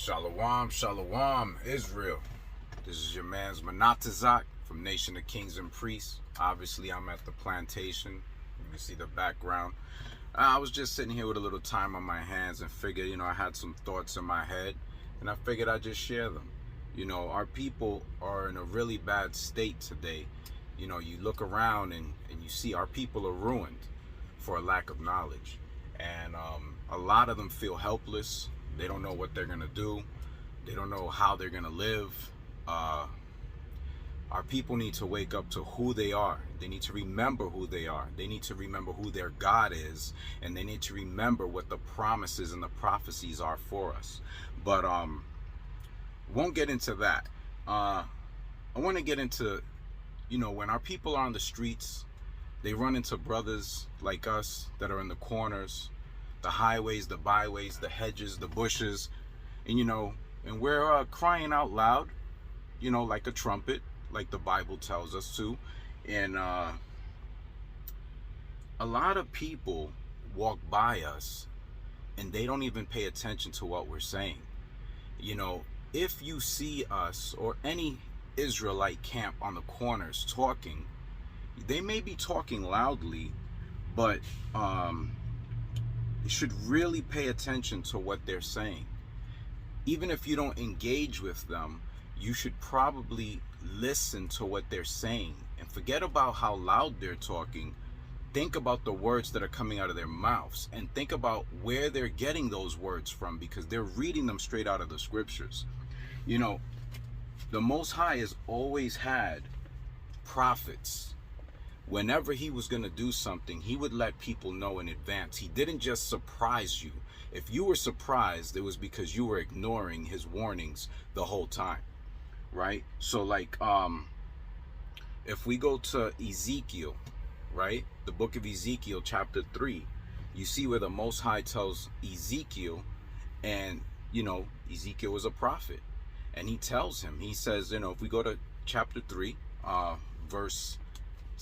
Shalom, shalom, Israel. This is your man's Manatazak from Nation of Kings and Priests. Obviously, I'm at the plantation. You can see the background. I was just sitting here with a little time on my hands and figured, I had some thoughts in my head, and I figured I'd just share them. Our people are in a really bad state today. You look around and you see our people are ruined for a lack of knowledge. And a lot of them feel helpless. They don't know what they're going to do. They don't know how they're going to live. Our people need to wake up to who they are. They need to remember who they are. They need to remember who their God is. And they need to remember what the promises and the prophecies are for us. But won't get into that. I want to get into, when our people are on the streets, they run into brothers like us that are in the corners, the highways, the byways, the hedges, the bushes, and we're crying out loud, like a trumpet, like the Bible tells us to. And a lot of people walk by us and they don't even pay attention to what we're saying. If you see us or any Israelite camp on the corners talking, they may be talking loudly, but you should really pay attention to what they're saying. Even if you don't engage with them, you should probably listen to what they're saying and forget about how loud they're talking. Think about the words that are coming out of their mouths and think about where they're getting those words from, because they're reading them straight out of the scriptures. The Most High has always had prophets. Whenever he was going to do something, he would let people know in advance. He didn't just surprise you. If you were surprised, it was because you were ignoring his warnings the whole time, right? So like, if we go to Ezekiel, right? The book of Ezekiel, chapter 3, you see where the Most High tells Ezekiel, and, Ezekiel was a prophet. And he tells him, he says, if we go to chapter 3, verse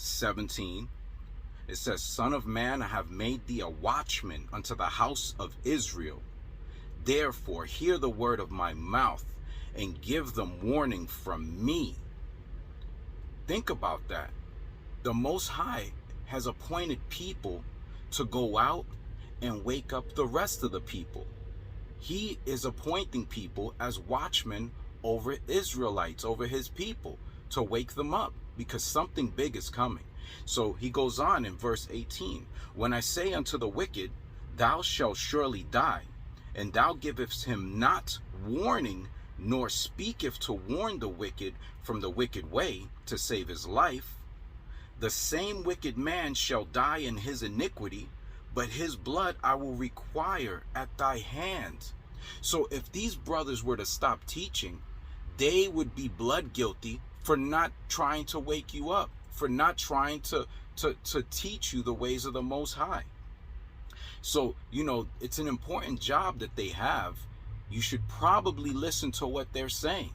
17, it says, Son of man, I have made thee a watchman unto the house of Israel. Therefore, hear the word of my mouth and give them warning from me. Think about that. The Most High has appointed people to go out and wake up the rest of the people. He is appointing people as watchmen over Israelites, over his people, to wake them up, because something big is coming. So he goes on in verse 18, When I say unto the wicked, thou shalt surely die, and thou givest him not warning, nor speaketh to warn the wicked from the wicked way to save his life, the same wicked man shall die in his iniquity, but his blood I will require at thy hand. So if these brothers were to stop teaching, they would be blood guilty for not trying to wake you up, for not trying to teach you the ways of the Most High. So, it's an important job that they have. You should probably listen to what they're saying.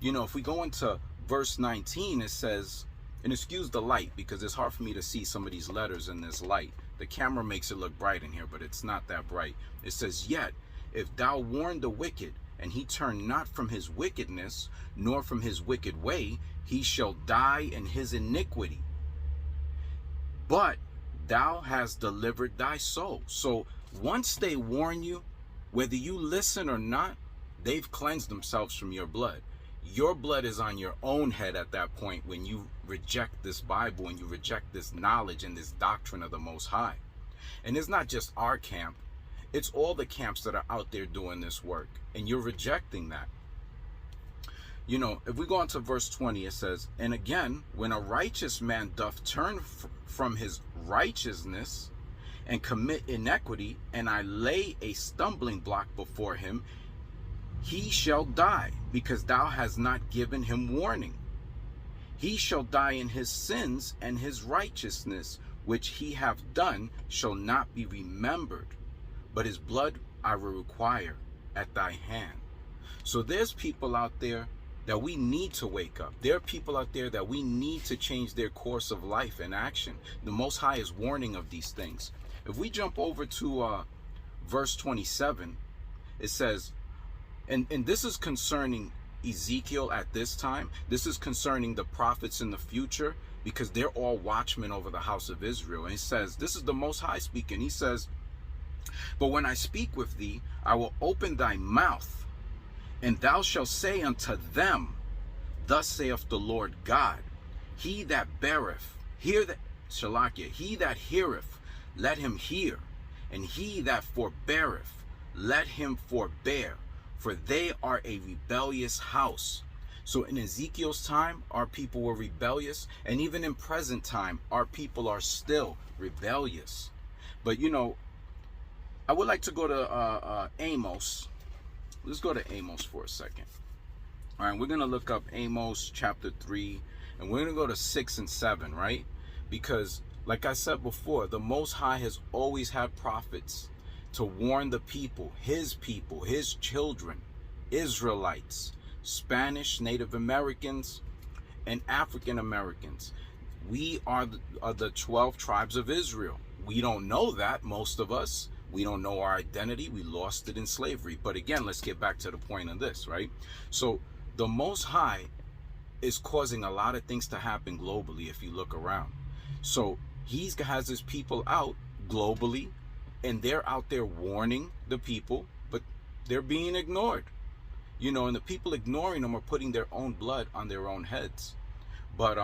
If we go into verse 19, it says, and excuse the light, because it's hard for me to see some of these letters in this light. The camera makes it look bright in here, but it's not that bright. It says, Yet, if thou warn the wicked, and he turn not from his wickedness, nor from his wicked way, he shall die in his iniquity. But thou hast delivered thy soul. So once they warn you, whether you listen or not, they've cleansed themselves from your blood. Your blood is on your own head at that point when you reject this Bible and you reject this knowledge and this doctrine of the Most High. And it's not just our camp. It's all the camps that are out there doing this work. And you're rejecting that. If we go on to verse 20, it says, And again, when a righteous man doth turn from his righteousness and commit iniquity, and I lay a stumbling block before him, he shall die, because thou hast not given him warning. He shall die in his sins, and his righteousness, which he hath done, shall not be remembered. But his blood I will require at thy hand. So there's people out there that we need to wake up. There are people out there that we need to change their course of life and action. The Most High is warning of these things. If we jump over to verse 27, it says, And this is concerning Ezekiel at this time. This is concerning the prophets in the future, because they're all watchmen over the house of Israel. And he says, this is the Most High speaking. He says, but when I speak with thee, I will open thy mouth, and thou shalt say unto them, thus saith the Lord God, he that beareth, hear that, Shalakia, he that heareth, let him hear, and he that forbeareth, let him forbear, for they are a rebellious house. So in Ezekiel's time, our people were rebellious, and even in present time, our people are still rebellious. But you know, I would like to go to Amos. Let's go to Amos for a second. All right, we're going to look up Amos chapter 3, and we're going to go to 6 and 7, right? Because, like I said before, the Most High has always had prophets to warn the people, his children, Israelites, Spanish, Native Americans, and African Americans. We are the 12 tribes of Israel. We don't know that, most of us. We don't know our identity. We lost it in slavery. But again, let's get back to the point of this, right? So the Most High is causing a lot of things to happen globally if you look around. So he has his people out globally, and they're out there warning the people, but they're being ignored. You know, and the people ignoring them are putting their own blood on their own heads. But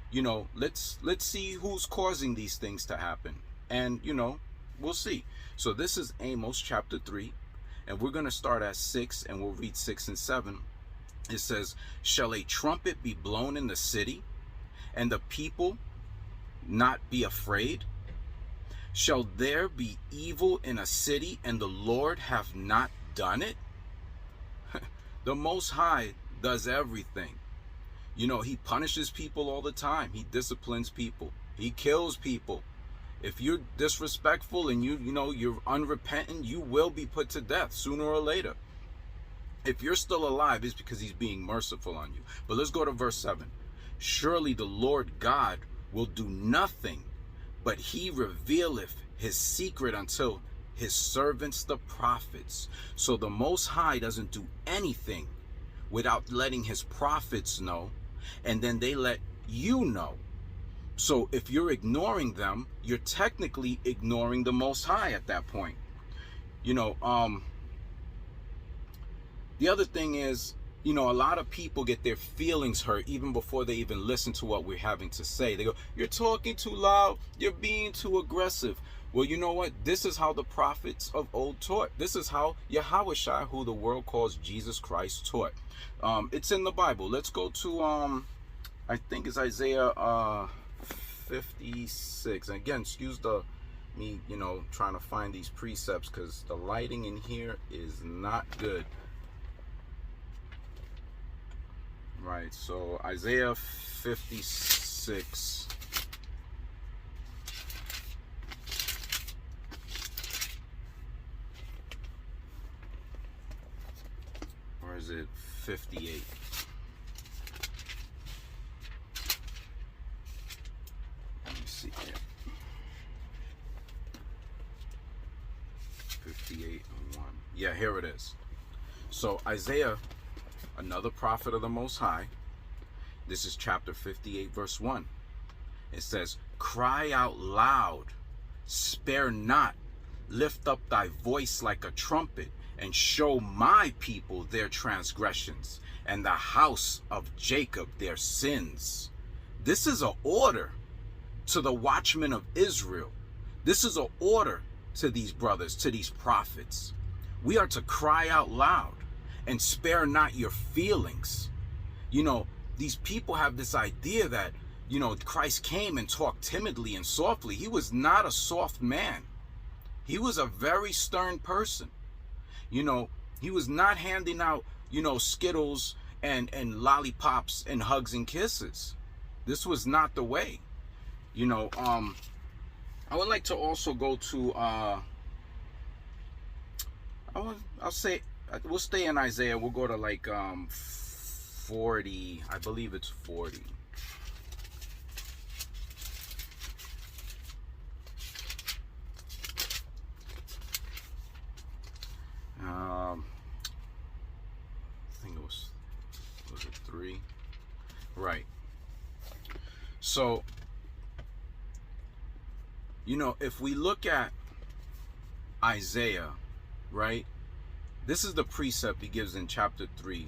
you know, let's see who's causing these things to happen. And you know, we'll see. So this is Amos chapter 3, and we're going to start at 6, and we'll read 6 and 7. It says, shall a trumpet be blown in the city, and the people not be afraid? Shall there be evil in a city, and the Lord have not done it? The Most High does everything. You know, he punishes people all the time. He disciplines people. He kills people. If you're disrespectful and you're unrepentant, you will be put to death sooner or later. If you're still alive, it's because he's being merciful on you. But let's go to verse 7. Surely the Lord God will do nothing, but he revealeth his secret unto his servants the prophets. So the Most High doesn't do anything without letting his prophets know, and then they let you know. So if you're ignoring them, you're technically ignoring the Most High at that point. You know, the other thing is, you know, a lot of people get their feelings hurt even before they even listen to what we're having to say. They go, you're talking too loud, you're being too aggressive. Well, you know what? This is how the prophets of old taught. This is how Yahushua, who the world calls Jesus Christ, taught. It's in the Bible. Let's go to, I think it's Isaiah 56. And again, excuse me, you know, trying to find these precepts because the lighting in here is not good. Right, so Isaiah 56. Or is it 58? Let me see here. 58 and 1. Yeah, here it is. So Isaiah, another prophet of the Most High, this is chapter 58, verse 1. It says, cry out loud, spare not, lift up thy voice like a trumpet, and show my people their transgressions, and the house of Jacob their sins. This is an order to the watchmen of Israel. This is an order to these brothers, to these prophets. We are to cry out loud and spare not your feelings. You know, these people have this idea that, you know, Christ came and talked timidly and softly. He was not a soft man. He was a very stern person. You know, he was not handing out, you know, Skittles and lollipops and hugs and kisses. This was not the way. You know, I would like to also go to, I'll say, we'll stay in Isaiah. We'll go to like 40. I believe it's 40. Right. So, if we look at Isaiah, right? This is the precept he gives in chapter 3.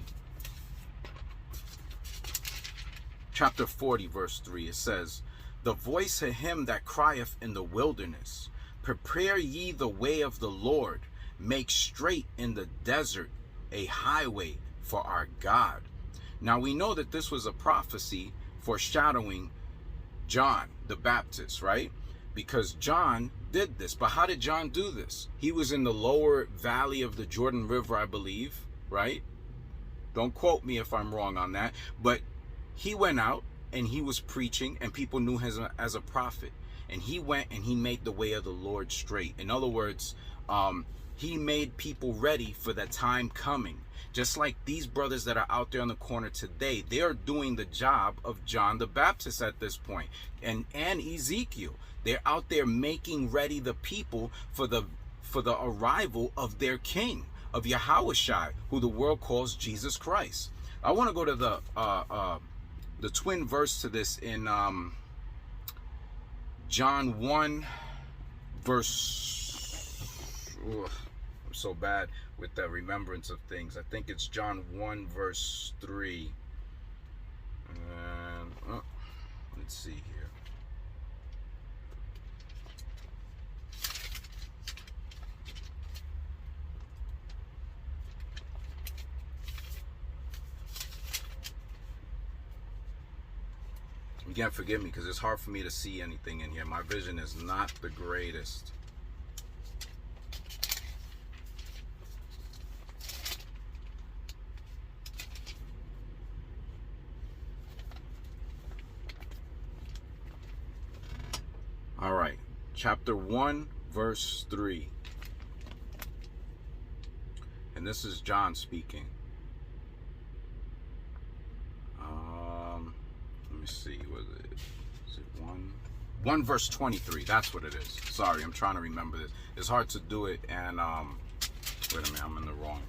Chapter 40, verse 3. It says, "The voice of him that crieth in the wilderness, prepare ye the way of the Lord, make straight in the desert a highway for our God." Now we know that this was a prophecy foreshadowing John the Baptist, right? Because John did this. But how did John do this? He was in the lower valley of the Jordan River, I believe, right? Don't quote me if I'm wrong on that. But he went out and he was preaching, and people knew him as a prophet. And he went and he made the way of the Lord straight. In other words, he made people ready for the time coming. Just like these brothers that are out there on the corner today, they are doing the job of John the Baptist at this point, and Ezekiel. They're out there making ready the people for the arrival of their king, of Yahushua, who the world calls Jesus Christ. I want to go to the twin verse to this in John 1 verse. Ugh, I'm so bad with the remembrance of things. I think it's John 1 verse 3. And let's see here. Again, forgive me because it's hard for me to see anything in here. My vision is not the greatest. All right, chapter 1, verse 3. And this is John speaking. Let me see, is it 1 verse 23? That's what it is. Sorry, I'm trying to remember this. It's hard to do it, and wait a minute, I'm in the wrong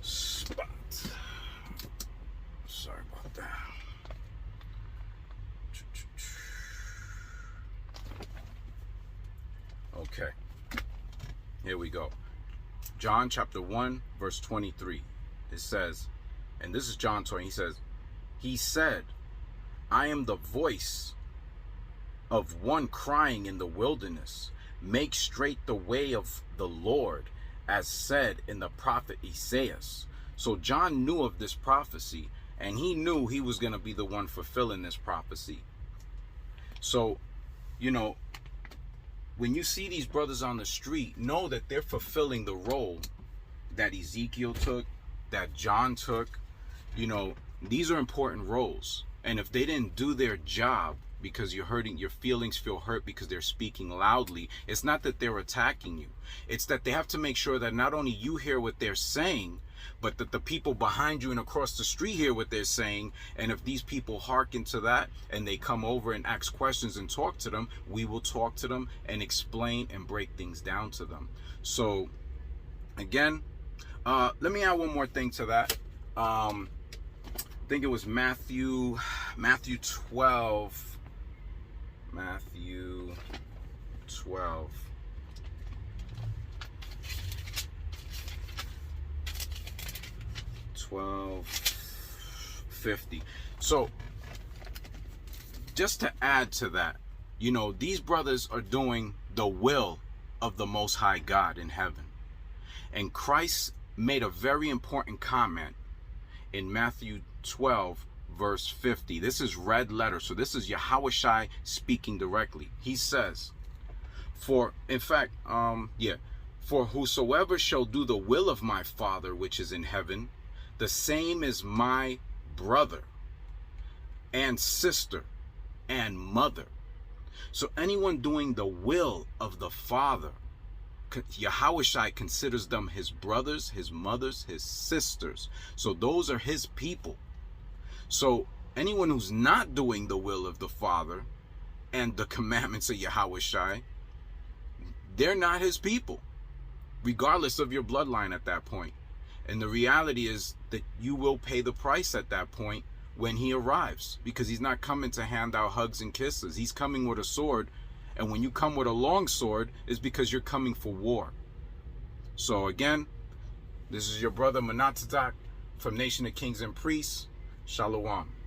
spot. Sorry about that. Okay, here we go. John chapter 1 verse 23. It says, and this is John talking, he said, "I am the voice of one crying in the wilderness, make straight the way of the Lord, as said in the prophet Ezekiel." So John knew of this prophecy, and he knew he was going to be the one fulfilling this prophecy. So, when you see these brothers on the street, know that they're fulfilling the role that Ezekiel took, that John took. These are important roles. And if they didn't do their job because you're hurting, your feelings feel hurt because they're speaking loudly, it's not that they're attacking you. It's that they have to make sure that not only you hear what they're saying, but that the people behind you and across the street hear what they're saying. And if these people hearken to that and they come over and ask questions and talk to them, we will talk to them and explain and break things down to them. So again, let me add one more thing to that. I think it was Matthew 12. Matthew 12. 12:50. So just to add to that, these brothers are doing the will of the Most High God in heaven. And Christ made a very important comment in Matthew 12 verse 50. This is red letter. So this is Yahushua speaking directly. He says, for whosoever shall do the will of my Father which is in heaven, the same is my brother and sister and mother. So anyone doing the will of the Father, Yahushua considers them his brothers, his mothers, his sisters. So those are his people. So anyone who's not doing the will of the Father and the commandments of Yahushua, they're not his people, regardless of your bloodline at that point. And the reality is that you will pay the price at that point when he arrives, because he's not coming to hand out hugs and kisses. He's coming with a sword, and when you come with a long sword, it's because you're coming for war. So again, this is your brother Manatatak from Nation of Kings and Priests. Shalom.